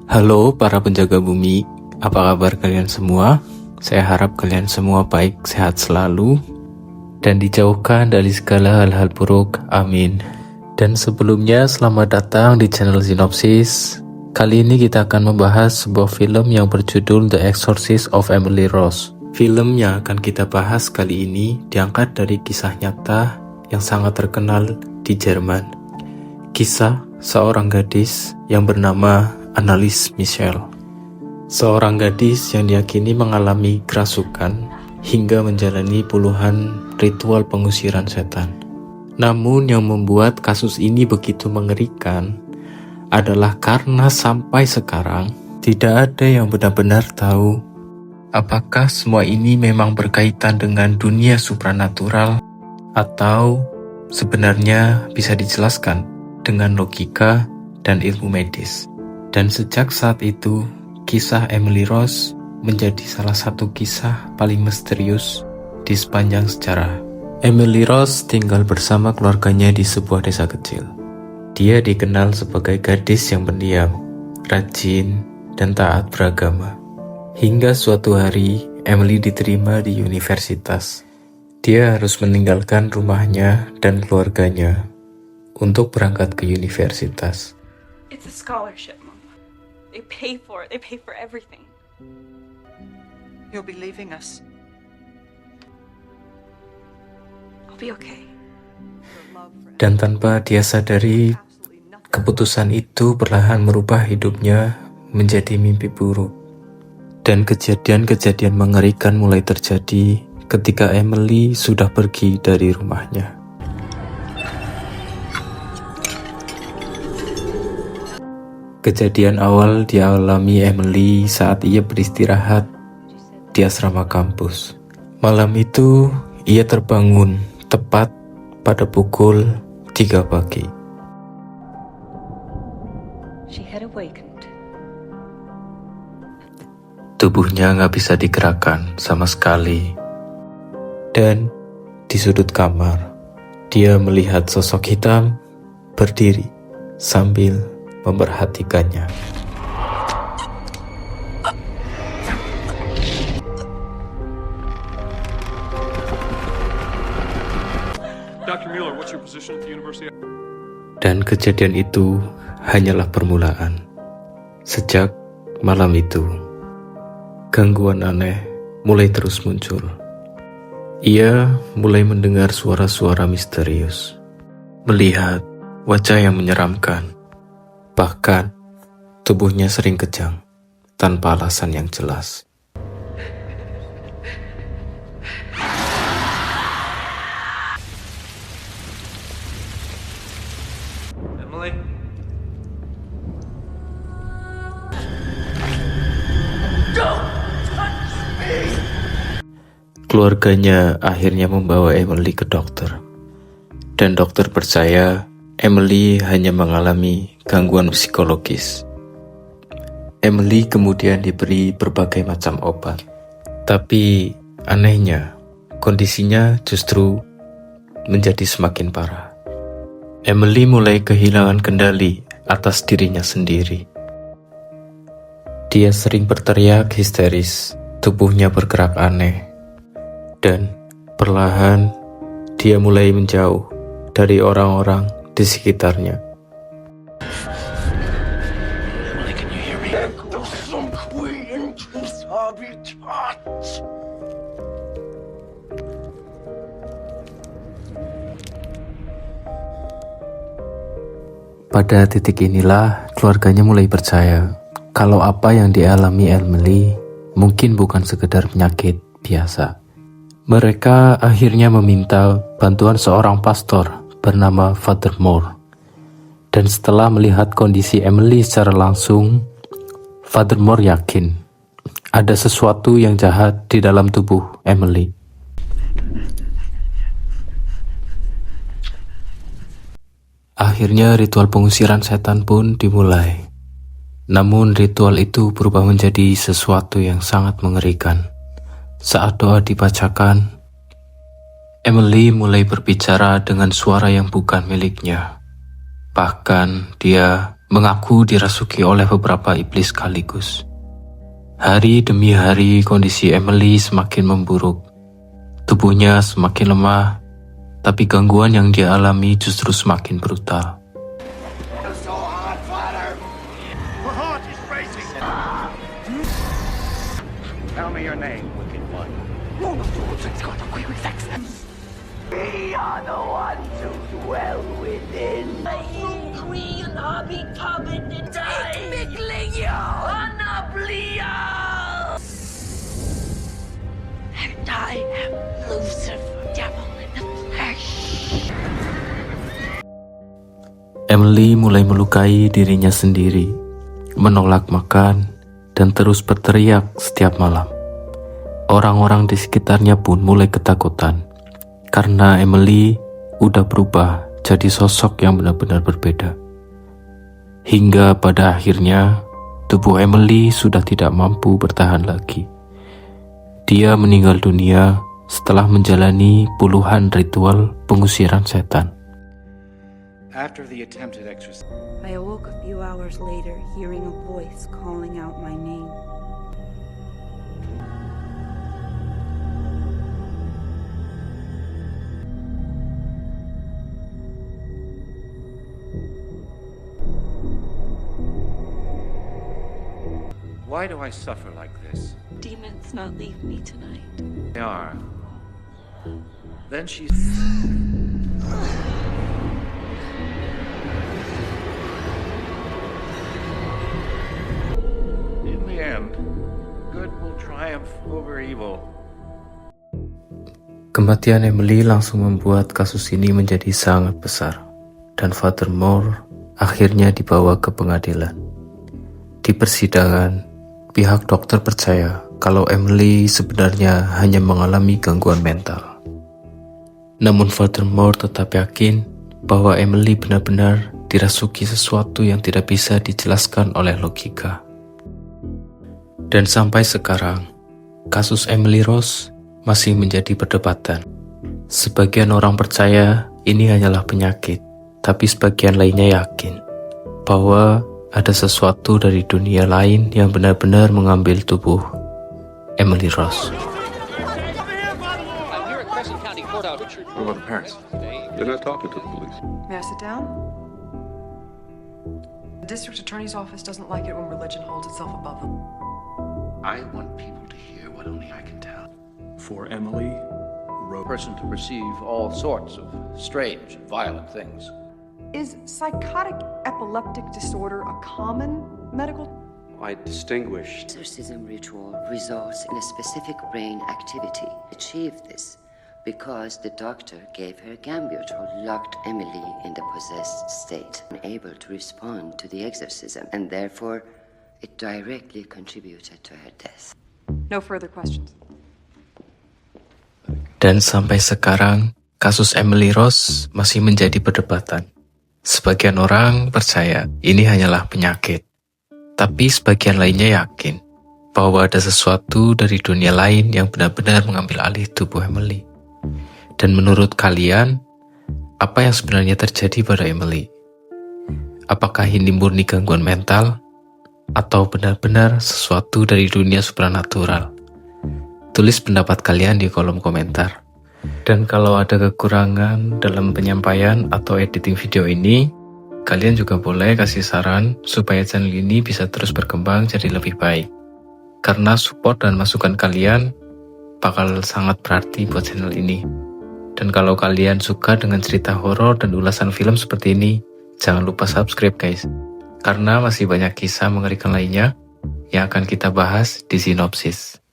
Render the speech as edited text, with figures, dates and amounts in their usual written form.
Halo para penjaga bumi, apa kabar kalian semua? Saya harap kalian semua baik, sehat selalu, dan dijauhkan dari segala hal-hal buruk, amin. Dan sebelumnya, selamat datang di channel Sinopsis. Kali ini kita akan membahas sebuah film yang berjudul The Exorcist of Emily Rose. Film yang akan kita bahas kali ini diangkat dari kisah nyata yang sangat terkenal di Jerman. Kisah seorang gadis yang bernama Anneliese Michel. Seorang gadis yang diyakini mengalami kerasukan hingga menjalani puluhan ritual pengusiran setan. Namun yang membuat kasus ini begitu mengerikan adalah karena sampai sekarang tidak ada yang benar-benar tahu apakah semua ini memang berkaitan dengan dunia supranatural atau sebenarnya bisa dijelaskan dengan logika dan ilmu medis. Dan sejak saat itu, kisah Emily Rose menjadi salah satu kisah paling misterius di sepanjang sejarah. Emily Rose tinggal bersama keluarganya di sebuah desa kecil. Dia dikenal sebagai gadis yang pendiam, rajin, dan taat beragama. Hingga suatu hari, Emily diterima di universitas. Dia harus meninggalkan rumahnya dan keluarganya untuk berangkat ke universitas. It's a scholarship, Mom. They pay for it. They pay for everything. You'll be leaving us. I'll be okay. Dan tanpa dia sadari, keputusan itu perlahan merubah hidupnya menjadi mimpi buruk. Dan kejadian-kejadian mengerikan mulai terjadi ketika Emily sudah pergi dari rumahnya. Kejadian awal dialami Emily saat ia beristirahat di asrama kampus. Malam itu, ia terbangun tepat pada pukul 3 pagi. She had awakened. Tubuhnya nggak bisa digerakkan sama sekali. Dan di sudut kamar, dia melihat sosok hitam berdiri sambil memperhatikannya. Dr. Mueller, what's your position at the university? Dan kejadian itu hanyalah permulaan. Sejak malam itu, gangguan aneh mulai terus muncul. Ia mulai mendengar suara-suara misterius, melihat wajah yang menyeramkan. Bahkan, tubuhnya sering kejang, tanpa alasan yang jelas. Emily? Keluarganya akhirnya membawa Emily ke dokter. Dan dokter percaya Emily hanya mengalami gangguan psikologis. Emily kemudian diberi berbagai macam obat. Tapi anehnya, kondisinya justru menjadi semakin parah. Emily mulai kehilangan kendali atas dirinya sendiri. Dia sering berteriak histeris, tubuhnya bergerak aneh, dan perlahan dia mulai menjauh dari orang-orang di sekitarnya. Pada titik inilah keluarganya mulai percaya kalau apa yang dialami Emily mungkin bukan sekedar penyakit biasa. Mereka akhirnya meminta bantuan seorang pastor bernama Father Moore. Dan setelah melihat kondisi Emily secara langsung, Father Moore yakin ada sesuatu yang jahat di dalam tubuh Emily. Akhirnya ritual pengusiran setan pun dimulai. Namun ritual itu berubah menjadi sesuatu yang sangat mengerikan. Saat doa dibacakan, Emily mulai berbicara dengan suara yang bukan miliknya. Bahkan dia mengaku dirasuki oleh beberapa iblis sekaligus. Hari demi hari kondisi Emily semakin memburuk. Tubuhnya semakin lemah, tapi gangguan yang dia alami justru semakin brutal. Tell me your name, Wicked One. We are the ones who dwell within. We are becoming the die. And I am Lucifer, devil in the flesh. Emily mulai melukai dirinya sendiri, menolak makan, dan terus berteriak setiap malam. Orang-orang di sekitarnya pun mulai ketakutan, karena Emily udah berubah jadi sosok yang benar-benar berbeda. Hingga pada akhirnya, tubuh Emily sudah tidak mampu bertahan lagi. Dia meninggal dunia setelah menjalani puluhan ritual pengusiran setan. After the attempted exorcism, I awoke a few hours later, hearing a voice calling out my name. why do I suffer like this? Demons not leave me tonight. They are. Then she... In the end, good will triumph over evil. Kematian Emily langsung membuat kasus ini menjadi sangat besar, dan Father Moore akhirnya dibawa ke pengadilan. Di persidangan, pihak dokter percaya kalau Emily sebenarnya hanya mengalami gangguan mental. Namun Father Moore tetap yakin bahwa Emily benar-benar dirasuki sesuatu yang tidak bisa dijelaskan oleh logika. Dan sampai sekarang, kasus Emily Rose masih menjadi perdebatan. Sebagian orang percaya ini hanyalah penyakit, tapi sebagian lainnya yakin bahwa ada sesuatu dari dunia lain yang benar-benar mengambil tubuh Emily Rose. What about the parents? They're not talking to the police. May I sit down? The district attorney's office doesn't like it when religion holds itself above them. I want people to hear what only I can tell. For Emily, A person to perceive all sorts of strange and violent things. Is psychotic epileptic disorder a common medical? I distinguish. Exorcism ritual results in a specific brain activity. Achieved this because the doctor gave her Gambutrol, locked Emily in the possessed state, unable to respond to the exorcism, and therefore it directly contributed to her death. No further questions. Dan sampai sekarang, kasus Emily Rose masih menjadi perdebatan. Sebagian orang percaya ini hanyalah penyakit, tapi sebagian lainnya yakin bahwa ada sesuatu dari dunia lain yang benar-benar mengambil alih tubuh Emily. Dan menurut kalian, apa yang sebenarnya terjadi pada Emily? Apakah ini murni gangguan mental, atau benar-benar sesuatu dari dunia supranatural? Tulis pendapat kalian di kolom komentar. Dan kalau ada kekurangan dalam penyampaian atau editing video ini, kalian juga boleh kasih saran supaya channel ini bisa terus berkembang jadi lebih baik. Karena support dan masukan kalian bakal sangat berarti buat channel ini. Dan kalau kalian suka dengan cerita horor dan ulasan film seperti ini, jangan lupa subscribe guys. Karena masih banyak kisah mengerikan lainnya yang akan kita bahas di sinopsis.